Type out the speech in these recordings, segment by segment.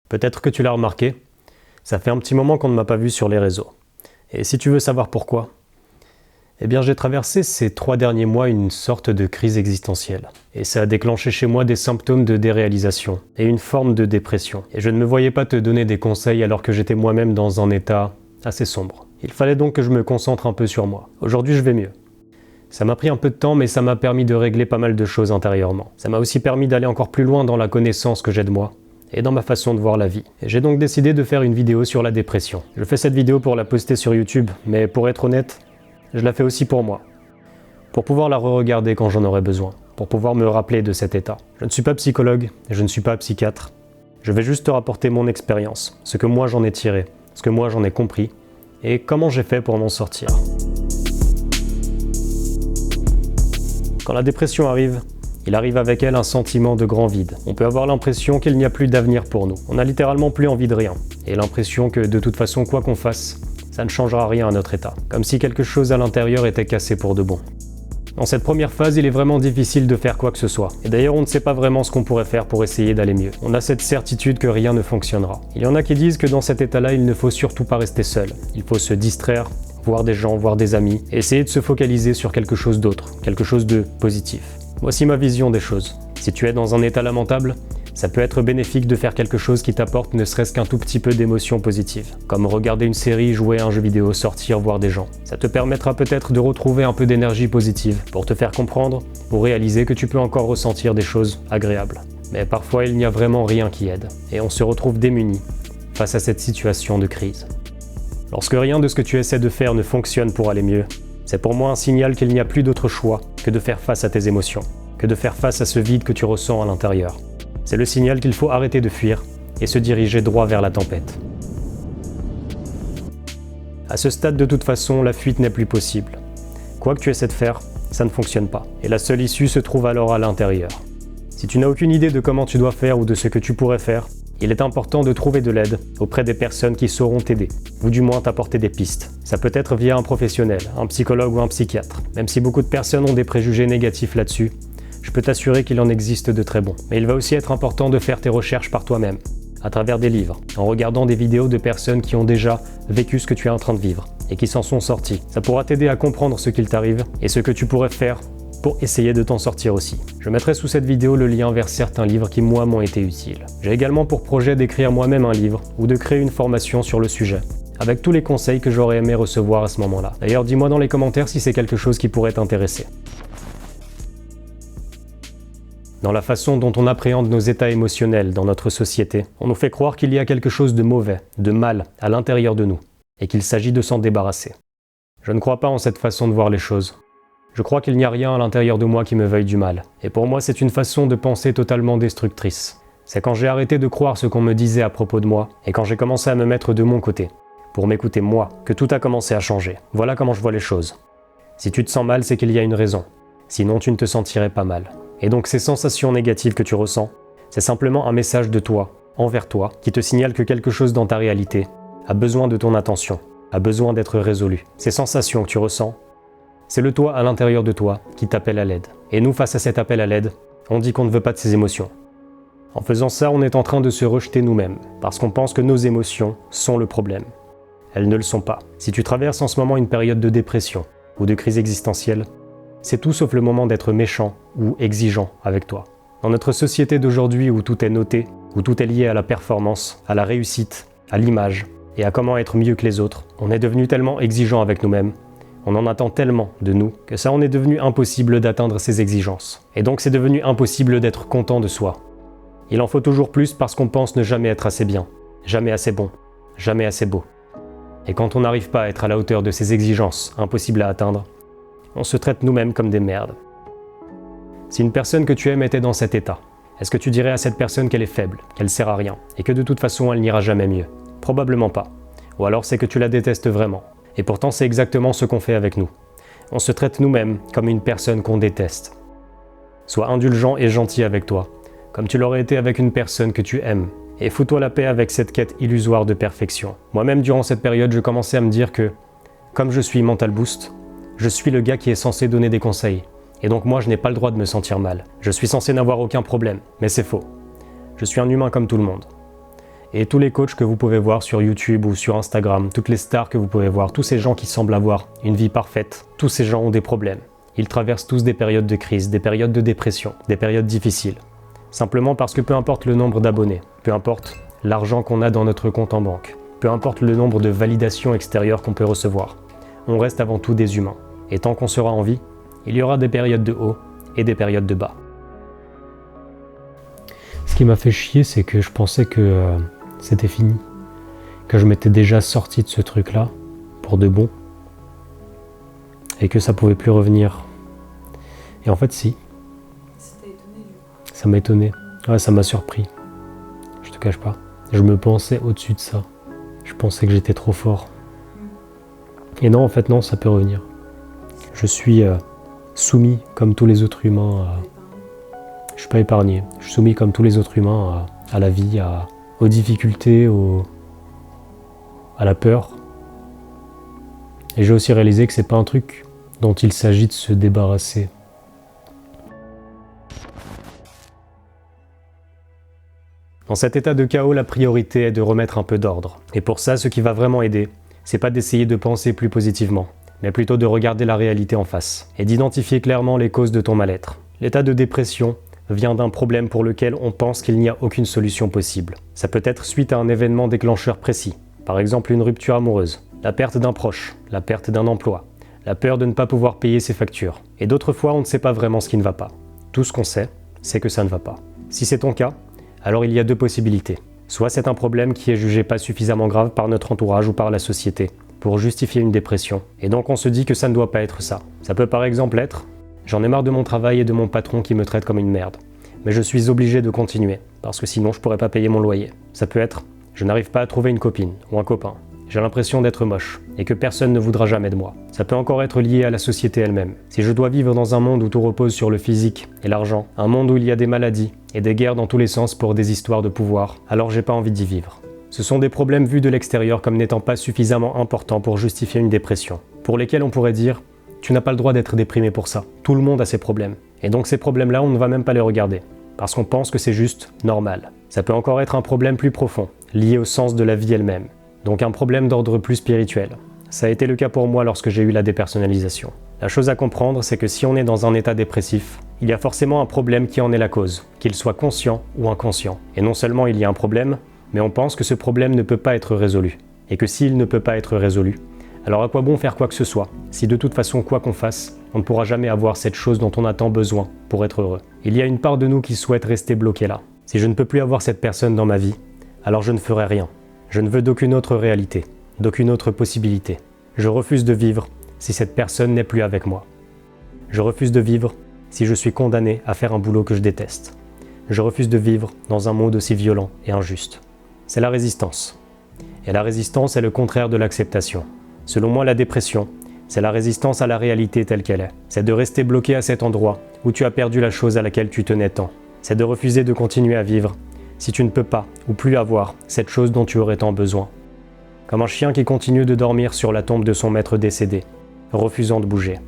Peut-être que tu l'as remarqué, ça fait un petit moment qu'on ne m'a pas vu sur les réseaux. Et si tu veux savoir pourquoi, eh bien j'ai traversé ces 3 derniers mois une sorte de crise existentielle. Et ça a déclenché chez moi des symptômes de déréalisation et une forme de dépression. Et je ne me voyais pas te donner des conseils alors que j'étais moi-même dans un état assez sombre. Il fallait donc que je me concentre un peu sur moi. Aujourd'hui je vais mieux. Ça m'a pris un peu de temps, mais ça m'a permis de régler pas mal de choses intérieurement. Ça m'a aussi permis d'aller encore plus loin dans la connaissance que j'ai de moi et dans ma façon de voir la vie. Et j'ai donc décidé de faire une vidéo sur la dépression. Je fais cette vidéo pour la poster sur YouTube, mais pour être honnête, je la fais aussi pour moi. Pour pouvoir la re-regarder quand j'en aurai besoin. Pour pouvoir me rappeler de cet état. Je ne suis pas psychologue, et je ne suis pas psychiatre. Je vais juste te rapporter mon expérience, ce que moi j'en ai tiré, ce que moi j'en ai compris, et comment j'ai fait pour m'en sortir. Quand la dépression arrive, il arrive avec elle un sentiment de grand vide. On peut avoir l'impression qu'il n'y a plus d'avenir pour nous. On n'a littéralement plus envie de rien. Et l'impression que de toute façon, quoi qu'on fasse, ça ne changera rien à notre état. Comme si quelque chose à l'intérieur était cassé pour de bon. Dans cette première phase, il est vraiment difficile de faire quoi que ce soit. Et d'ailleurs, on ne sait pas vraiment ce qu'on pourrait faire pour essayer d'aller mieux. On a cette certitude que rien ne fonctionnera. Il y en a qui disent que dans cet état-là, il ne faut surtout pas rester seul. Il faut se distraire, voir des gens, voir des amis, et essayer de se focaliser sur quelque chose d'autre, quelque chose de positif. Voici ma vision des choses. Si tu es dans un état lamentable, ça peut être bénéfique de faire quelque chose qui t'apporte ne serait-ce qu'un tout petit peu d'émotions positives, comme regarder une série, jouer à un jeu vidéo, sortir, voir des gens. Ça te permettra peut-être de retrouver un peu d'énergie positive pour te faire comprendre ou réaliser que tu peux encore ressentir des choses agréables. Mais parfois, il n'y a vraiment rien qui aide, et on se retrouve démuni face à cette situation de crise. Lorsque rien de ce que tu essaies de faire ne fonctionne pour aller mieux, c'est pour moi un signal qu'il n'y a plus d'autre choix que de faire face à tes émotions, que de faire face à ce vide que tu ressens à l'intérieur. C'est le signal qu'il faut arrêter de fuir et se diriger droit vers la tempête. À ce stade, de toute façon, la fuite n'est plus possible. Quoi que tu essaies de faire, ça ne fonctionne pas. Et la seule issue se trouve alors à l'intérieur. Si tu n'as aucune idée de comment tu dois faire ou de ce que tu pourrais faire, il est important de trouver de l'aide auprès des personnes qui sauront t'aider, ou du moins t'apporter des pistes. Ça peut être via un professionnel, un psychologue ou un psychiatre. Même si beaucoup de personnes ont des préjugés négatifs là-dessus, je peux t'assurer qu'il en existe de très bons. Mais il va aussi être important de faire tes recherches par toi-même, à travers des livres, en regardant des vidéos de personnes qui ont déjà vécu ce que tu es en train de vivre, et qui s'en sont sortis. Ça pourra t'aider à comprendre ce qu'il t'arrive, et ce que tu pourrais faire pour essayer de t'en sortir aussi. Je mettrai sous cette vidéo le lien vers certains livres qui moi m'ont été utiles. J'ai également pour projet d'écrire moi-même un livre, ou de créer une formation sur le sujet, avec tous les conseils que j'aurais aimé recevoir à ce moment-là. D'ailleurs, dis-moi dans les commentaires si c'est quelque chose qui pourrait t'intéresser. Dans la façon dont on appréhende nos états émotionnels dans notre société, on nous fait croire qu'il y a quelque chose de mauvais, de mal à l'intérieur de nous, et qu'il s'agit de s'en débarrasser. Je ne crois pas en cette façon de voir les choses. Je crois qu'il n'y a rien à l'intérieur de moi qui me veuille du mal. Et pour moi, c'est une façon de penser totalement destructrice. C'est quand j'ai arrêté de croire ce qu'on me disait à propos de moi, et quand j'ai commencé à me mettre de mon côté, pour m'écouter moi, que tout a commencé à changer. Voilà comment je vois les choses. Si tu te sens mal, c'est qu'il y a une raison. Sinon, tu ne te sentirais pas mal. Et donc ces sensations négatives que tu ressens, c'est simplement un message de toi, envers toi, qui te signale que quelque chose dans ta réalité a besoin de ton attention, a besoin d'être résolu. Ces sensations que tu ressens, c'est le toi à l'intérieur de toi qui t'appelle à l'aide. Et nous, face à cet appel à l'aide, on dit qu'on ne veut pas de ces émotions. En faisant ça, on est en train de se rejeter nous-mêmes, parce qu'on pense que nos émotions sont le problème. Elles ne le sont pas. Si tu traverses en ce moment une période de dépression ou de crise existentielle, c'est tout sauf le moment d'être méchant ou exigeant avec toi. Dans notre société d'aujourd'hui où tout est noté, où tout est lié à la performance, à la réussite, à l'image et à comment être mieux que les autres, on est devenu tellement exigeant avec nous-mêmes, on en attend tellement de nous, que ça en est devenu impossible d'atteindre ces exigences. Et donc c'est devenu impossible d'être content de soi. Il en faut toujours plus parce qu'on pense ne jamais être assez bien, jamais assez bon, jamais assez beau. Et quand on n'arrive pas à être à la hauteur de ces exigences impossibles à atteindre, on se traite nous-mêmes comme des merdes. Si une personne que tu aimes était dans cet état, est-ce que tu dirais à cette personne qu'elle est faible, qu'elle sert à rien, et que de toute façon elle n'ira jamais mieux? Probablement pas. Ou alors c'est que tu la détestes vraiment. Et pourtant c'est exactement ce qu'on fait avec nous. On se traite nous-mêmes comme une personne qu'on déteste. Sois indulgent et gentil avec toi, comme tu l'aurais été avec une personne que tu aimes. Et fous-toi la paix avec cette quête illusoire de perfection. Moi-même durant cette période, je commençais à me dire que, comme je suis Mental Boost, je suis le gars qui est censé donner des conseils. Et donc moi je n'ai pas le droit de me sentir mal. Je suis censé n'avoir aucun problème, mais c'est faux. Je suis un humain comme tout le monde. Et tous les coachs que vous pouvez voir sur YouTube ou sur Instagram, toutes les stars que vous pouvez voir, tous ces gens qui semblent avoir une vie parfaite, tous ces gens ont des problèmes. Ils traversent tous des périodes de crise, des périodes de dépression, des périodes difficiles. Simplement parce que peu importe le nombre d'abonnés, peu importe l'argent qu'on a dans notre compte en banque, peu importe le nombre de validations extérieures qu'on peut recevoir, on reste avant tout des humains. Et tant qu'on sera en vie, il y aura des périodes de haut et des périodes de bas. Ce qui m'a fait chier, c'est que je pensais que c'était fini, que je m'étais déjà sorti de ce truc-là, pour de bon, et que ça pouvait plus revenir. Et en fait, si. Ça t'a étonné, du coup. Ça m'a étonné. Ouais, ça m'a surpris. Je te cache pas. Je me pensais au-dessus de ça. Je pensais que j'étais trop fort. Et non, en fait, non, ça peut revenir. Je suis soumis, comme tous les autres humains. Je suis pas épargné. Je suis soumis, comme tous les autres humains, à la vie, aux difficultés, à la peur. Et j'ai aussi réalisé que c'est pas un truc dont il s'agit de se débarrasser. Dans cet état de chaos, la priorité est de remettre un peu d'ordre. Et pour ça, ce qui va vraiment aider, c'est pas d'essayer de penser plus positivement, mais plutôt de regarder la réalité en face et d'identifier clairement les causes de ton mal-être. L'état de dépression vient d'un problème pour lequel on pense qu'il n'y a aucune solution possible. Ça peut être suite à un événement déclencheur précis, par exemple une rupture amoureuse, la perte d'un proche, la perte d'un emploi, la peur de ne pas pouvoir payer ses factures. Et d'autres fois, on ne sait pas vraiment ce qui ne va pas. Tout ce qu'on sait, c'est que ça ne va pas. Si c'est ton cas, alors il y a deux possibilités. Soit c'est un problème qui est jugé pas suffisamment grave par notre entourage ou par la société pour justifier une dépression, et donc on se dit que ça ne doit pas être ça. Ça peut par exemple être « J'en ai marre de mon travail et de mon patron qui me traite comme une merde, mais je suis obligé de continuer, parce que sinon je pourrais pas payer mon loyer. » Ça peut être « Je n'arrive pas à trouver une copine ou un copain. J'ai l'impression d'être moche et que personne ne voudra jamais de moi. » Ça peut encore être lié à la société elle-même. Si je dois vivre dans un monde où tout repose sur le physique et l'argent, un monde où il y a des maladies et des guerres dans tous les sens pour des histoires de pouvoir, alors j'ai pas envie d'y vivre. Ce sont des problèmes vus de l'extérieur comme n'étant pas suffisamment importants pour justifier une dépression, pour lesquels on pourrait dire « Tu n'as pas le droit d'être déprimé pour ça. Tout le monde a ses problèmes. » Et donc ces problèmes-là, on ne va même pas les regarder, parce qu'on pense que c'est juste normal. Ça peut encore être un problème plus profond, lié au sens de la vie elle-même. Donc un problème d'ordre plus spirituel. Ça a été le cas pour moi lorsque j'ai eu la dépersonnalisation. La chose à comprendre, c'est que si on est dans un état dépressif, il y a forcément un problème qui en est la cause, qu'il soit conscient ou inconscient. Et non seulement il y a un problème, mais on pense que ce problème ne peut pas être résolu. Et que s'il ne peut pas être résolu, alors à quoi bon faire quoi que ce soit, si de toute façon quoi qu'on fasse, on ne pourra jamais avoir cette chose dont on a tant besoin pour être heureux. Il y a une part de nous qui souhaite rester bloqué là. Si je ne peux plus avoir cette personne dans ma vie, alors je ne ferai rien. Je ne veux d'aucune autre réalité, d'aucune autre possibilité. Je refuse de vivre si cette personne n'est plus avec moi. Je refuse de vivre si je suis condamné à faire un boulot que je déteste. Je refuse de vivre dans un monde aussi violent et injuste. C'est la résistance. Et la résistance est le contraire de l'acceptation. Selon moi, la dépression, c'est la résistance à la réalité telle qu'elle est. C'est de rester bloqué à cet endroit où tu as perdu la chose à laquelle tu tenais tant. C'est de refuser de continuer à vivre si tu ne peux pas ou plus avoir cette chose dont tu aurais tant besoin. Comme un chien qui continue de dormir sur la tombe de son maître décédé, refusant de bouger.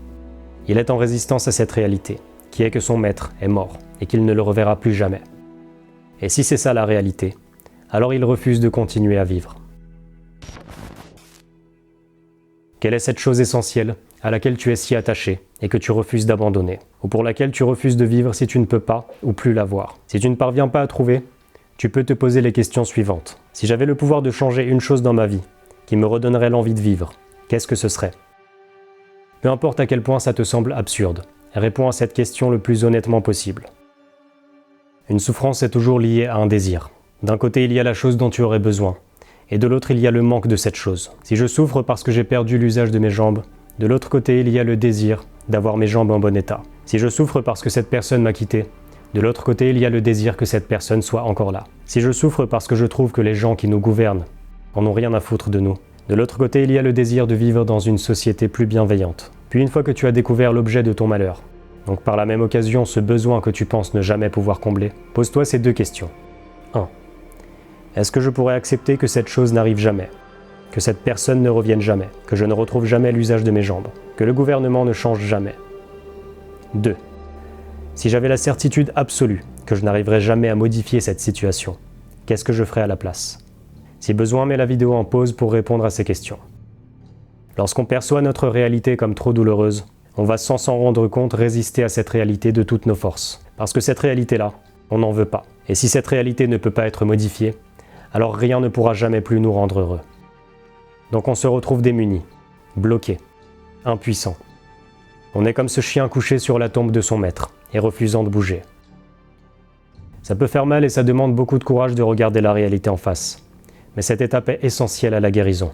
Il est en résistance à cette réalité, qui est que son maître est mort et qu'il ne le reverra plus jamais. Et si c'est ça la réalité, alors il refuse de continuer à vivre. Quelle est cette chose essentielle à laquelle tu es si attaché et que tu refuses d'abandonner, ou pour laquelle tu refuses de vivre si tu ne peux pas ou plus l'avoir? Si tu ne parviens pas à trouver, tu peux te poser les questions suivantes. Si j'avais le pouvoir de changer une chose dans ma vie, qui me redonnerait l'envie de vivre, qu'est-ce que ce serait? Peu importe à quel point ça te semble absurde, réponds à cette question le plus honnêtement possible. Une souffrance est toujours liée à un désir. D'un côté, il y a la chose dont tu aurais besoin, et de l'autre, il y a le manque de cette chose. Si je souffre parce que j'ai perdu l'usage de mes jambes, de l'autre côté, il y a le désir d'avoir mes jambes en bon état. Si je souffre parce que cette personne m'a quitté, de l'autre côté, il y a le désir que cette personne soit encore là. Si je souffre parce que je trouve que les gens qui nous gouvernent en ont rien à foutre de nous, de l'autre côté, il y a le désir de vivre dans une société plus bienveillante. Puis une fois que tu as découvert l'objet de ton malheur, donc par la même occasion ce besoin que tu penses ne jamais pouvoir combler, pose-toi ces deux questions. 1. Est-ce que je pourrais accepter que cette chose n'arrive jamais? Que cette personne ne revienne jamais? Que je ne retrouve jamais l'usage de mes jambes? Que le gouvernement ne change jamais? 2. Si j'avais la certitude absolue que je n'arriverais jamais à modifier cette situation, qu'est-ce que je ferais à la place? Si besoin, mets la vidéo en pause pour répondre à ces questions. Lorsqu'on perçoit notre réalité comme trop douloureuse, on va sans s'en rendre compte résister à cette réalité de toutes nos forces. Parce que cette réalité-là, on n'en veut pas. Et si cette réalité ne peut pas être modifiée, alors rien ne pourra jamais plus nous rendre heureux. Donc on se retrouve démunis, bloqués, impuissants. On est comme ce chien couché sur la tombe de son maître et refusant de bouger. Ça peut faire mal et ça demande beaucoup de courage de regarder la réalité en face. Mais cette étape est essentielle à la guérison.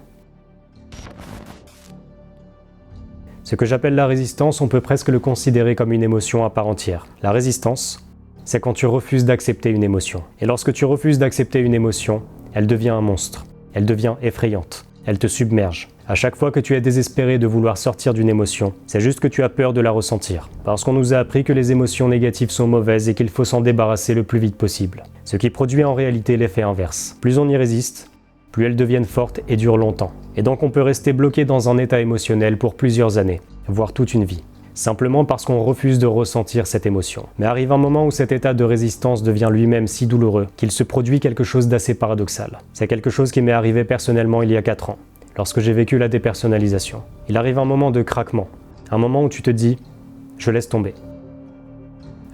Ce que j'appelle la résistance, on peut presque le considérer comme une émotion à part entière. La résistance, c'est quand tu refuses d'accepter une émotion. Et lorsque tu refuses d'accepter une émotion, elle devient un monstre. Elle devient effrayante. Elle te submerge. À chaque fois que tu es désespéré de vouloir sortir d'une émotion, c'est juste que tu as peur de la ressentir. Parce qu'on nous a appris que les émotions négatives sont mauvaises et qu'il faut s'en débarrasser le plus vite possible. Ce qui produit en réalité l'effet inverse. Plus on y résiste, plus elles deviennent fortes et durent longtemps. Et donc on peut rester bloqué dans un état émotionnel pour plusieurs années, voire toute une vie. Simplement parce qu'on refuse de ressentir cette émotion. Mais arrive un moment où cet état de résistance devient lui-même si douloureux qu'il se produit quelque chose d'assez paradoxal. C'est quelque chose qui m'est arrivé personnellement il y a 4 ans, lorsque j'ai vécu la dépersonnalisation. Il arrive un moment de craquement, un moment où tu te dis « je laisse tomber ».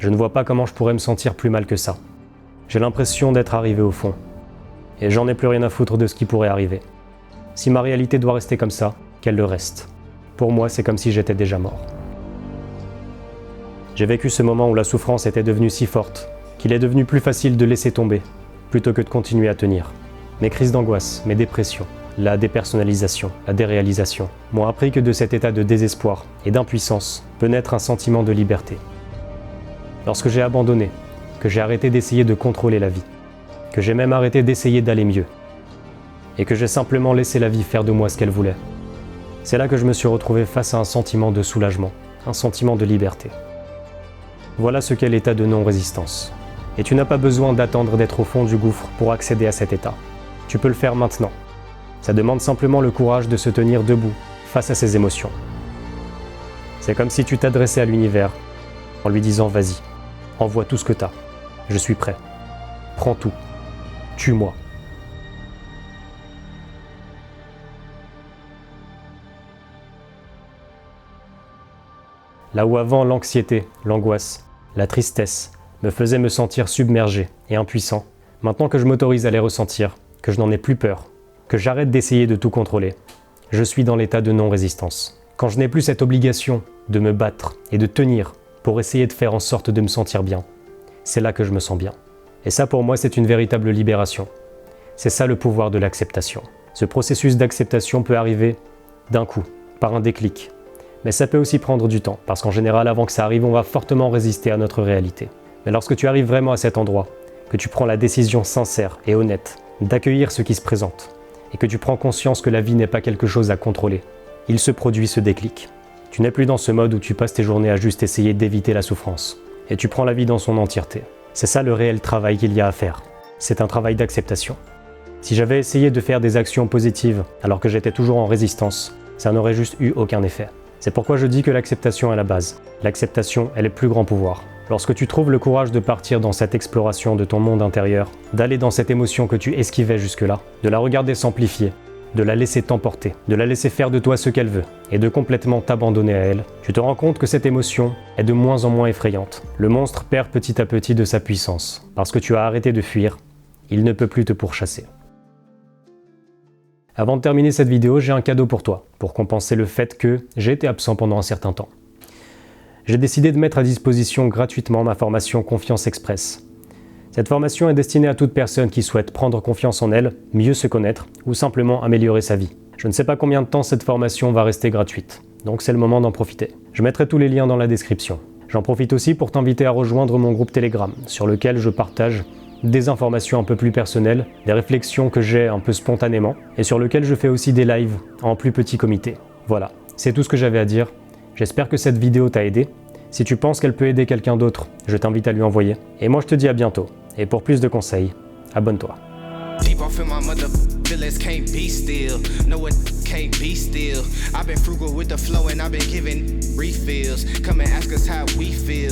Je ne vois pas comment je pourrais me sentir plus mal que ça. J'ai l'impression d'être arrivé au fond. Et j'en ai plus rien à foutre de ce qui pourrait arriver. Si ma réalité doit rester comme ça, qu'elle le reste. Pour moi, c'est comme si j'étais déjà mort. J'ai vécu ce moment où la souffrance était devenue si forte qu'il est devenu plus facile de laisser tomber, plutôt que de continuer à tenir. Mes crises d'angoisse, mes dépressions, la dépersonnalisation, la déréalisation m'ont appris que de cet état de désespoir et d'impuissance peut naître un sentiment de liberté. Lorsque j'ai abandonné, que j'ai arrêté d'essayer de contrôler la vie, que j'ai même arrêté d'essayer d'aller mieux, et que j'ai simplement laissé la vie faire de moi ce qu'elle voulait, c'est là que je me suis retrouvé face à un sentiment de soulagement, un sentiment de liberté. Voilà ce qu'est l'état de non-résistance. Et tu n'as pas besoin d'attendre d'être au fond du gouffre pour accéder à cet état. Tu peux le faire maintenant. Ça demande simplement le courage de se tenir debout face à ces émotions. C'est comme si tu t'adressais à l'univers en lui disant « Vas-y, envoie tout ce que t'as. Je suis prêt. Prends tout. Tue-moi. » Là où avant l'anxiété, l'angoisse, la tristesse me faisaient me sentir submergé et impuissant, maintenant que je m'autorise à les ressentir, que je n'en ai plus peur, que j'arrête d'essayer de tout contrôler, je suis dans l'état de non-résistance. Quand je n'ai plus cette obligation de me battre et de tenir pour essayer de faire en sorte de me sentir bien, c'est là que je me sens bien. Et ça pour moi c'est une véritable libération. C'est ça le pouvoir de l'acceptation. Ce processus d'acceptation peut arriver d'un coup, par un déclic. Mais ça peut aussi prendre du temps, parce qu'en général, avant que ça arrive, on va fortement résister à notre réalité. Mais lorsque tu arrives vraiment à cet endroit, que tu prends la décision sincère et honnête d'accueillir ce qui se présente, et que tu prends conscience que la vie n'est pas quelque chose à contrôler, il se produit ce déclic. Tu n'es plus dans ce mode où tu passes tes journées à juste essayer d'éviter la souffrance, et tu prends la vie dans son entièreté. C'est ça le réel travail qu'il y a à faire. C'est un travail d'acceptation. Si j'avais essayé de faire des actions positives alors que j'étais toujours en résistance, ça n'aurait juste eu aucun effet. C'est pourquoi je dis que l'acceptation est la base. L'acceptation est le plus grand pouvoir. Lorsque tu trouves le courage de partir dans cette exploration de ton monde intérieur, d'aller dans cette émotion que tu esquivais jusque-là, de la regarder s'amplifier, de la laisser t'emporter, de la laisser faire de toi ce qu'elle veut, et de complètement t'abandonner à elle, tu te rends compte que cette émotion est de moins en moins effrayante. Le monstre perd petit à petit de sa puissance. Parce que tu as arrêté de fuir, il ne peut plus te pourchasser. Avant de terminer cette vidéo, j'ai un cadeau pour toi, pour compenser le fait que j'ai été absent pendant un certain temps. J'ai décidé de mettre à disposition gratuitement ma formation Confiance Express. Cette formation est destinée à toute personne qui souhaite prendre confiance en elle, mieux se connaître ou simplement améliorer sa vie. Je ne sais pas combien de temps cette formation va rester gratuite, donc c'est le moment d'en profiter. Je mettrai tous les liens dans la description. J'en profite aussi pour t'inviter à rejoindre mon groupe Telegram, sur lequel je partage des informations un peu plus personnelles, des réflexions que j'ai un peu spontanément, et sur lequel je fais aussi des lives en plus petit comité. Voilà, c'est tout ce que j'avais à dire. J'espère que cette vidéo t'a aidé. Si tu penses qu'elle peut aider quelqu'un d'autre, je t'invite à lui envoyer. Et moi je te dis à bientôt. Et pour plus de conseils, abonne-toi. Deep off in my mother feelings can't be still. No it can't be still. I've been frugal with the flow and I've been giving refills. Come and ask us how we feel.